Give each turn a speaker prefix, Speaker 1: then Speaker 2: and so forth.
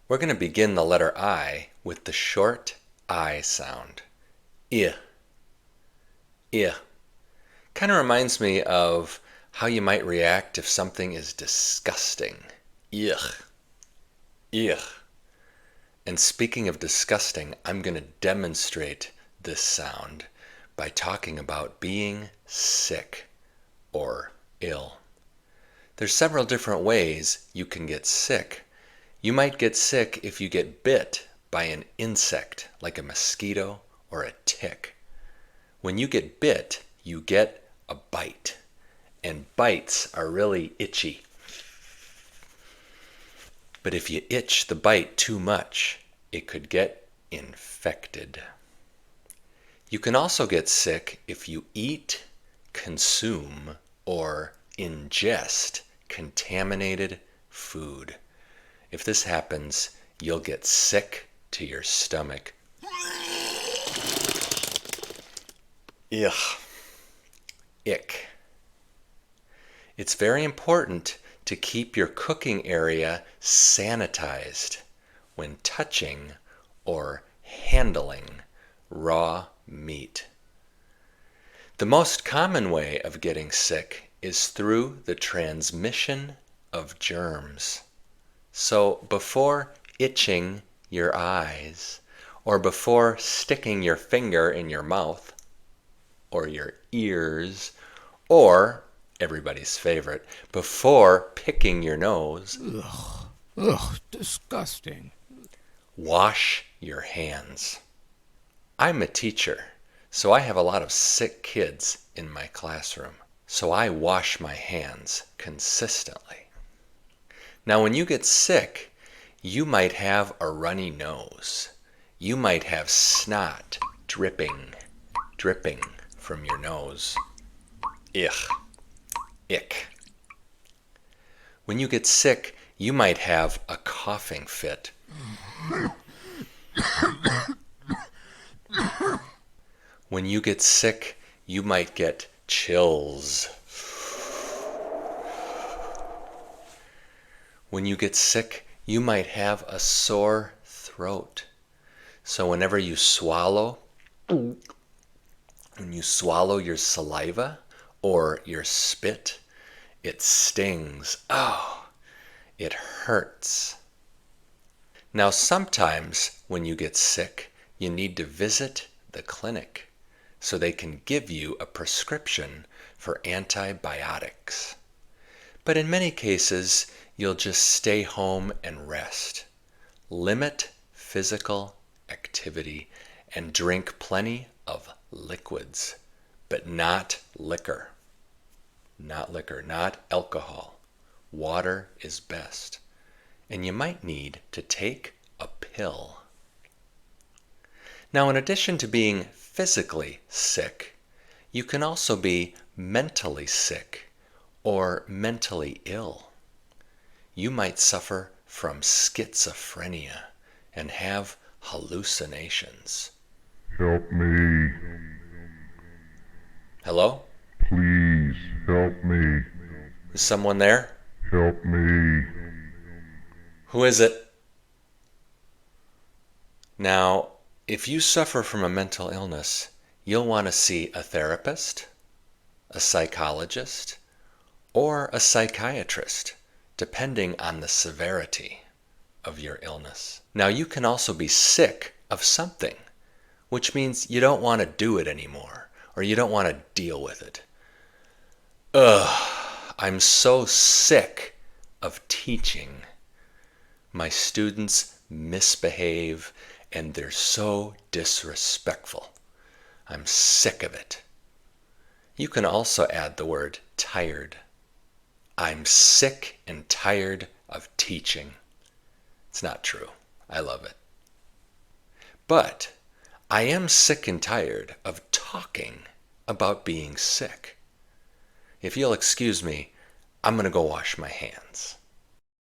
Speaker 1: We're going to begin the letter I with the short I sound. I. I. Kind of reminds me of how you might react if something is disgusting. Ugh. Ugh. And speaking of disgusting, I'm going to demonstrate this sound by talking about being sick or ill. There's several different ways you can get sick. You might get sick if you get bit by an insect like a mosquito or a tick. When you get bit, you get a bite, and bites are really itchy. But if you itch the bite too much, it could get infected. You can also get sick if you eat, consume, or ingest contaminated food. If this happens, you'll get sick to your stomach. Ugh. Ick. It's very important to keep your cooking area sanitized when touching or handling raw meat. The most common way of getting sick is through the transmission of germs. So before itching your eyes, or before sticking your finger in your mouth, or your ears, or, everybody's favorite, before picking your nose,
Speaker 2: Ugh, disgusting.
Speaker 1: wash your hands. I'm a teacher, so I have a lot of sick kids in my classroom. So I wash my hands consistently. Now, when you get sick, you might have a runny nose. You might have snot dripping from your nose. Ugh. Ick. When you get sick, you might have a coughing fit. When you get sick, you might get chills. When you get sick, you might have a sore throat. So whenever you swallow, when you swallow your saliva or your spit, it stings. Oh, it hurts. Now sometimes when you get sick, you need to visit the clinic so they can give you a prescription for antibiotics. But in many cases, you'll just stay home and rest. Limit physical activity and drink plenty of liquids, but not liquor. Not liquor, not alcohol. Water is best. And you might need to take a pill. Now, in addition to being physically sick, you can also be mentally sick or mentally ill. You might suffer from schizophrenia and have hallucinations.
Speaker 3: Help me.
Speaker 1: Hello?
Speaker 3: Please help me.
Speaker 1: Is someone there?
Speaker 3: Help me.
Speaker 1: Who is it? Now, if you suffer from a mental illness, you'll want to see a therapist, a psychologist, or a psychiatrist, depending on the severity of your illness. Now, you can also be sick of something, which means you don't want to do it anymore, or you don't want to deal with it. I'm so sick of teaching. My students misbehave and they're so disrespectful. I'm sick of it. You can also add the word tired. I'm sick and tired of teaching. It's not true. I love it. But I am sick and tired of talking about being sick. If you'll excuse me, I'm going to go wash my hands.